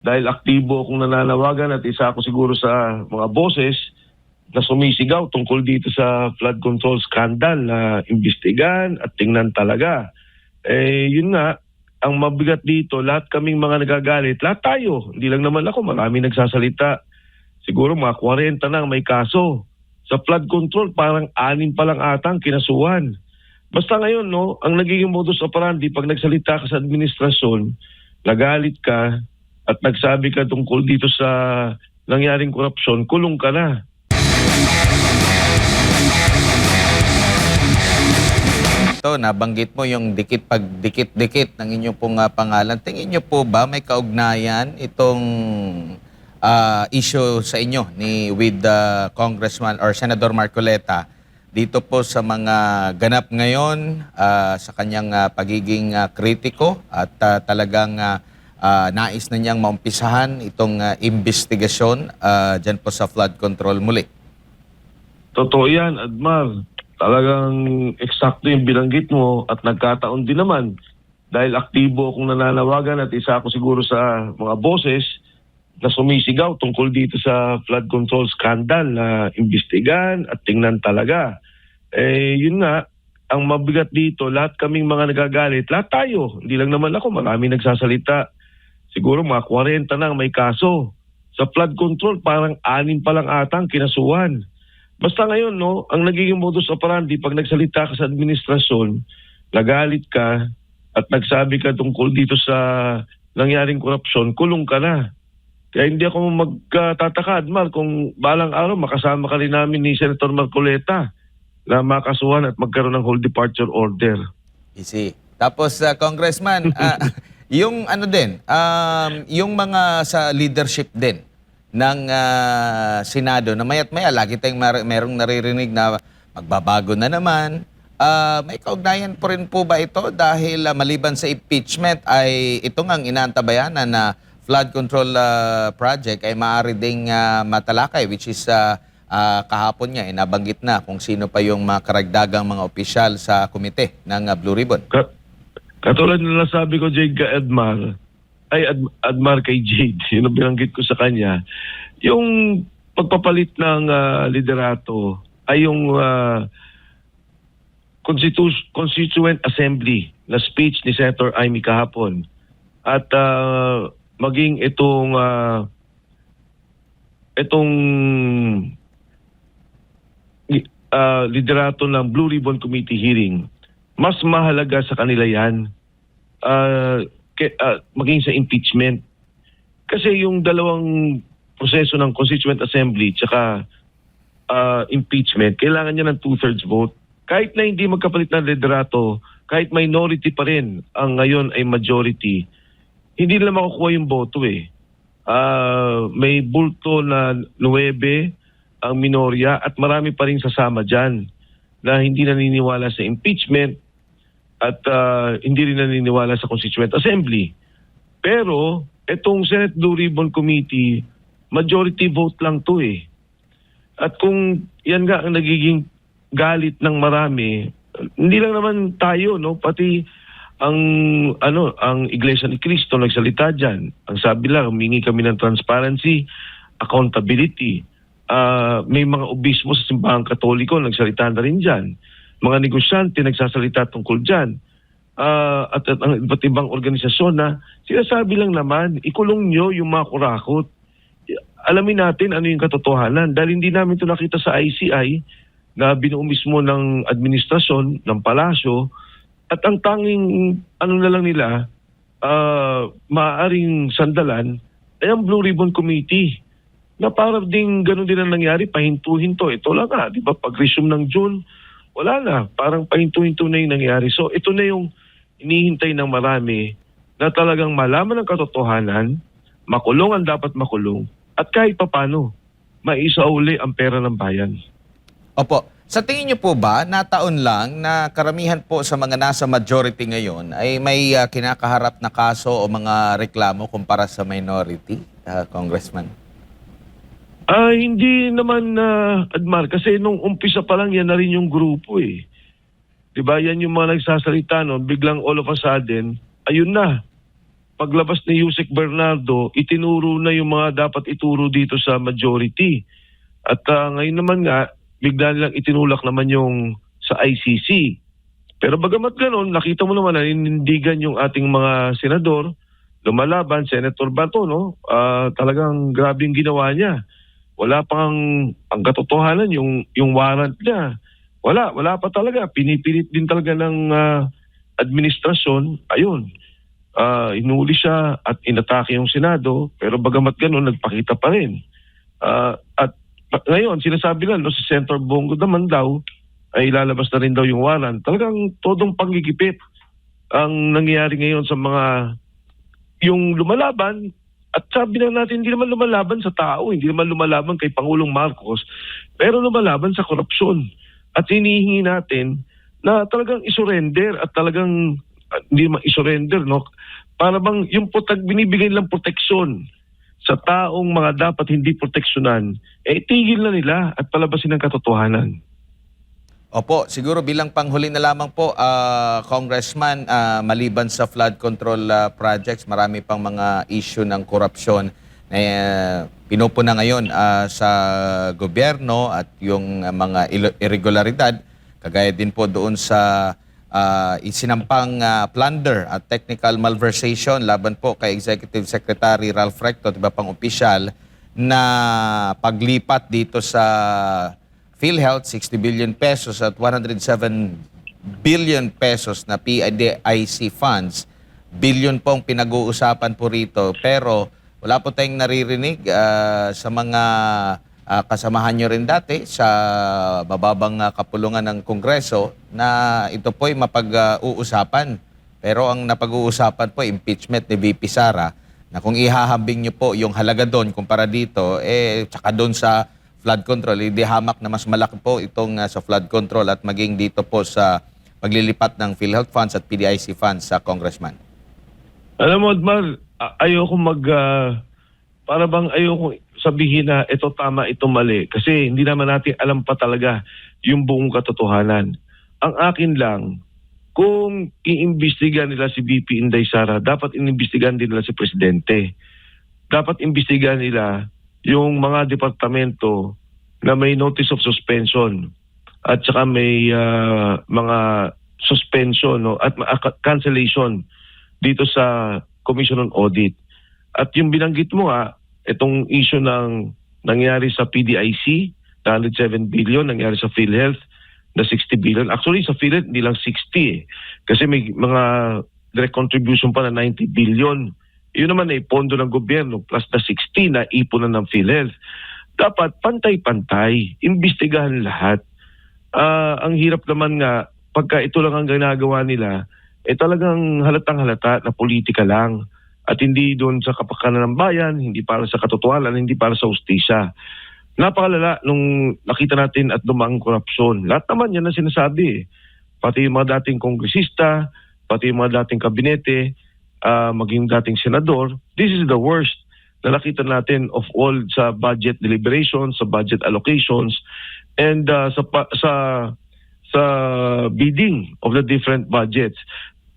dahil aktibo akong nananawagan at isa ako siguro sa mga boses na sumisigaw tungkol dito sa flood control scandal na imbestigan at tingnan talaga. Yun nga, ang mabigat dito, lahat kaming mga nagagalit, lahat tayo, hindi lang naman ako, marami nagsasalita. Siguro mga 40 na ang may kaso. Sa flood control, parang 6 pa lang atang kinasuhan. Basta ngayon, no, ang nagiging modus operandi, pag nagsalita ka sa administrasyon, nagalit ka at nagsabi ka tungkol dito sa nangyaring korupsyon, kulong ka na. Ito, nabanggit mo yung dikit-dikit ng inyong pong pangalan. Tingin nyo po ba may kaugnayan itong issue sa inyo with Congressman or Senador Marcoleta dito po sa mga ganap ngayon sa kanyang pagiging kritiko at talagang nais na niyang maumpisahan itong investigasyon dyan po sa flood control muli? Totoo yan, Admar. Talagang eksakto yung binanggit mo at nagkataon din naman dahil aktibo akong nananawagan at isa ako siguro sa mga boses na sumisigaw tungkol dito sa flood control scandal na imbestigan at tingnan talaga. Yun nga, ang mabigat dito, lahat kaming mga nagagalit, lahat tayo, hindi lang naman ako, marami nagsasalita. Siguro mga 40 na ang may kaso. Sa flood control, parang 6 pa lang atang kinasuhan. Basta ngayon, no, ang nagiging modus operandi, pag nagsalita ka sa administrasyon, nagalit ka at nagsabi ka tungkol dito sa nangyaring korupsyon, kulong ka na. Kaya hindi ako magtataka, Admar, kung balang araw makasama ka rin namin ni Senator Marcoleta na makasuhan at magkaroon ng whole departure order. Easy. Tapos, Congressman, yung ano din, yung mga sa leadership din ng Senado, na maya't maya, lagi tayong merong naririnig na magbabago na naman. May kaugnayan po rin po ba ito dahil maliban sa impeachment ay ito ngang inaantabayanan na flood control project ay maaari ding matalakay, which is kahapon nga, nabanggit na kung sino pa yung mga karagdagang mga opisyal sa komite ng Blue Ribbon. Katulad na nasabi ko, Jade, ka Admar kay Jade, yun ang binanggit ko sa kanya, yung pagpapalit ng liderato ay yung Constituent Assembly na speech ni Senator Amy kahapon. At maging itong liderato ng Blue Ribbon Committee hearing, mas mahalaga sa kanila yan maging sa impeachment. Kasi yung dalawang proseso ng Constituent Assembly tsaka impeachment, kailangan niya ng 2/3 vote. Kahit na hindi magkapalit ng liderato, kahit minority pa rin ang ngayon ay majority, hindi nila makukuha yung boto eh. May bulto na 9 ang minorya at marami pa rin sasama dyan na hindi naniniwala sa impeachment at hindi rin naniniwala sa Constituent Assembly. Pero itong Senate Blue Ribbon Committee, majority vote lang to eh. At kung yan nga ang nagiging galit ng marami, hindi lang naman tayo, no, pati ang Iglesia ni Cristo nagsalita diyan. Ang sabi lang, humingi kami ng transparency, accountability. May mga obispo sa simbahang Katoliko nagsalita na rin diyan. Mga negosyante nagsasalita tungkol diyan. At ang iba't ibang organisasyon na sinasabi lang naman, ikulong nyo yung mga kurakot. Alamin natin ano yung katotohanan dahil hindi namin ito nakita sa ICI na binuo mismo ng administrasyon, ng palasyo, at ang tanging ano na lang nila, maaaring sandalan ay ang Blue Ribbon Committee na para ding ganun din ang nangyari, pahinto-hinto. Ito lang nga, di ba, pag-resume ng June, wala na, parang pahinto-hinto na yung nangyari. So ito na yung inihintay ng marami na talagang malaman ang katotohanan, makulong ang dapat makulong, at kahit papano, maisauli ang pera ng bayan. Opo. Sa tingin niyo po ba, nataon lang na karamihan po sa mga nasa majority ngayon ay may kinakaharap na kaso o mga reklamo kumpara sa minority, Congressman? Hindi naman, Admar, kasi nung umpisa pa lang yan na rin yung grupo eh. Diba, yan yung mga nagsasalita, no? Biglang all of a sudden, ayun na. paglabas ni Yusek Bernardo, itinuro na yung mga dapat ituro dito sa majority. At ngayon naman nga, bigla nilang itinulak naman yung sa ICC. Pero bagamat ganon, nakita mo naman na inindigan yung ating mga senador, lumalaban, Senator Bato, no? Talagang grabing ginawa niya. Wala pang ang katotohanan yung warrant niya. Wala pa talaga. Pinipilit din talaga ng administrasyon. Ayun. Inuli siya at inatake yung Senado, pero bagamat ganon, nagpakita pa rin. At ngayon, sinasabi lang, no, si Senator Bongo naman daw, ay lalabas na rin daw yung warrant. Talagang todong panggigipit ang nangyayari ngayon sa mga yung lumalaban. At sabi na natin, hindi naman lumalaban sa tao, hindi naman lumalaban kay Pangulong Marcos, pero lumalaban sa korupsyon. At hinihingi natin na talagang isurrender at talagang hindi naman isurrender, no? Para bang yung binibigay lang proteksyon sa taong mga dapat hindi proteksyonan, tigil na nila at palabasin ang katotohanan. Opo, siguro bilang panghuli na lamang po, Congressman, maliban sa flood control projects, marami pang mga issue ng korupsyon na pinupuna ngayon sa gobyerno at yung mga irregularidad, kagaya din po doon sa isinampang plunder at technical malversation laban po kay Executive Secretary Ralph Recto at iba pang opisyal na paglipat dito sa PhilHealth, 60 billion pesos at 107 billion pesos na PIDIC funds. Billion pong pinag-uusapan po rito. Pero wala po tayong naririnig sa mga kasamahan nyo rin dati sa bababang kapulungan ng Kongreso na ito po'y mapag-uusapan. Pero ang napag-uusapan po, impeachment ni VP Sara, na kung ihahambing nyo po yung halaga doon kumpara dito, tsaka doon sa flood control, hindi hamak na mas malaki po itong sa flood control at maging dito po sa paglilipat ng PhilHealth funds at PDIC funds sa Congressman. Alam mo, Admar, ayoko para bang ayoko sabihin na ito tama, ito mali. Kasi hindi naman natin alam pa talaga yung buong katotohanan. Ang akin lang, kung iimbestigahan nila si VP Inday Sara, dapat inimbestigahan din nila si Presidente. Dapat imbestigahan nila yung mga departamento na may notice of suspension at saka may mga suspension, no, at cancellation dito sa Commission on Audit. At yung binanggit mo itong issue ng nangyari sa PDIC, 107 billion, nangyari sa PhilHealth na 60 billion. Actually, sa PhilHealth, hindi lang 60 kasi may mga direct contribution pa na 90 billion. Yun naman pondo ng gobyerno plus na 60 na ipunan ng PhilHealth. Dapat pantay-pantay, imbestigahan lahat. Ang hirap naman nga, pagka ito lang ang ginagawa nila, talagang halatang-halata na politika lang. At hindi doon sa kapakanan ng bayan, hindi para sa katotohanan, hindi para sa ustisya. Napakalala nung nakita natin at dumaang korupsyon. Lahat naman yan ang sinasabi. Pati yung mga dating kongresista, pati yung mga dating kabinete, maging dating senador, this is the worst na nakita natin of all sa budget deliberations, sa budget allocations, and sa bidding of the different budgets.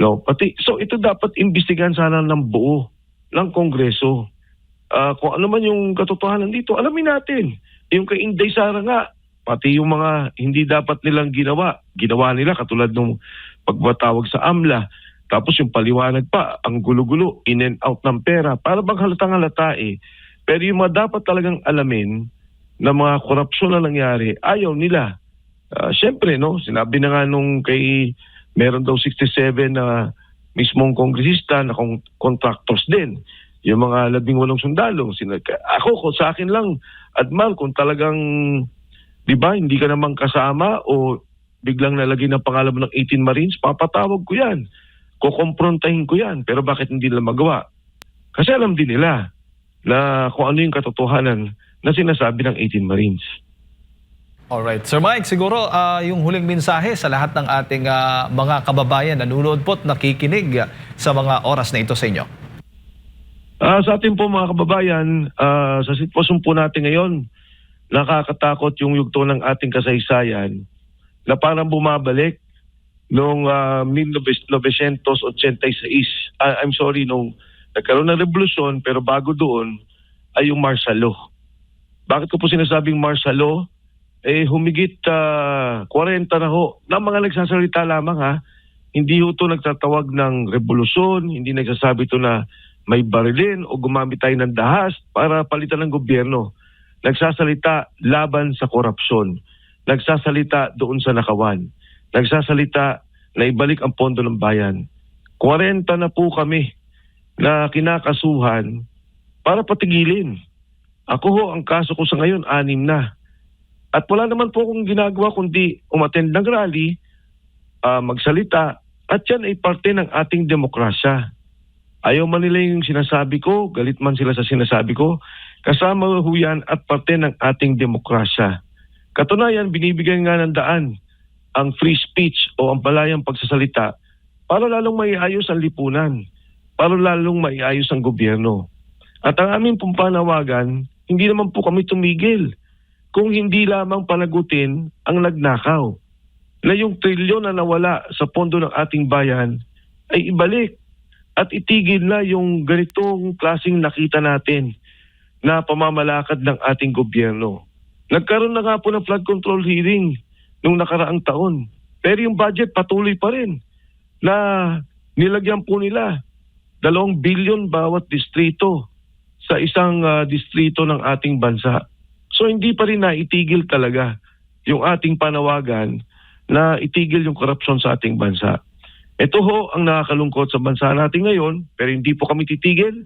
No, so ito dapat imbestigahan sana ng buo ng Kongreso. Kung ano man yung katotohanan dito, alamin natin. Yung kay Inday Sara nga, pati yung mga hindi dapat nilang ginawa nila katulad nung pagbatawag sa AMLA. Tapos yung paliwanag pa, ang gulo-gulo, in and out ng pera, para bang halatang-halata Pero yung mga dapat talagang alamin na mga korupsyon na nangyari, ayaw nila. Siyempre, no, sinabi na nga nung meron daw 67 na mismong kongresista na contractors din. Yung mga 18 sundalo. Sa akin lang, Admal, kung talagang, di ba, hindi ka naman kasama o biglang nalagay ng pangalan mo ng 18 Marines, papatawag ko yan. Kukomprontahin ko yan. Pero bakit hindi nila magawa? Kasi alam din nila na kung ano yung katotohanan na sinasabi ng 18 Marines. Alright. Sir Mike, siguro yung huling mensahe sa lahat ng ating mga kababayan na nanonood po at nakikinig sa mga oras na ito sa inyo. Sa atin po mga kababayan, sa sitwasyon po natin ngayon, nakakatakot yung yugto ng ating kasaysayan na parang bumabalik noong 1986, noong Nagkaroon ng revolusyon, pero bago doon ay yung martial law. Bakit ko po sinasabing martial law? Humigit 40 na ho na mga nagsasalita lamang ha. Hindi ho ito nagtatawag ng revolusyon, hindi nagsasabi ito na may barilin o gumamit tayo ng dahas para palitan ng gobyerno. Nagsasalita laban sa korupsyon. Nagsasalita doon sa nakawan. Nagsasalita na ibalik ang pondo ng bayan. 40 na po kami na kinakasuhan para patigilin. Ako ho, ang kaso ko sa ngayon, 6 na. At wala naman po akong ginagawa kundi umattend ng rally, magsalita, at yan ay parte ng ating demokrasya. Ayaw man nila yung sinasabi ko, galit man sila sa sinasabi ko, kasama ho yan at parte ng ating demokrasya. Katunayan, binibigyan nga ng daan ang free speech o ang palayang pagsasalita para lalong maiayos ang lipunan, para lalong maiayos ang gobyerno. At ang aming pong panawagan, hindi naman po kami tumigil kung hindi lamang panagutin ang nagnakaw. Na yung trilyon na nawala sa pondo ng ating bayan ay ibalik at itigil na yung ganitong klaseng nakita natin na pamamalakad ng ating gobyerno. Nagkaroon na nga po ng flood control hearing nung nakaraang taon. Pero yung budget patuloy pa rin na nilagyan po nila 2 billion bawat distrito sa isang distrito ng ating bansa. So hindi pa rin naitigil talaga yung ating panawagan na itigil yung korupsyon sa ating bansa. Ito ho ang nakakalungkot sa bansa natin ngayon, pero hindi po kami titigil,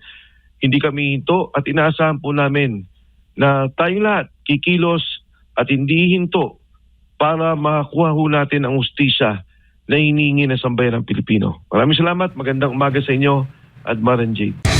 hindi kami hinto at inaasahan po namin na tayong lahat kikilos at hindi hinto para makakuha ho natin ang hustisya na hinihingi ng sambayan ng Pilipino. Maraming salamat, magandang umaga sa inyo, Admaran Jade.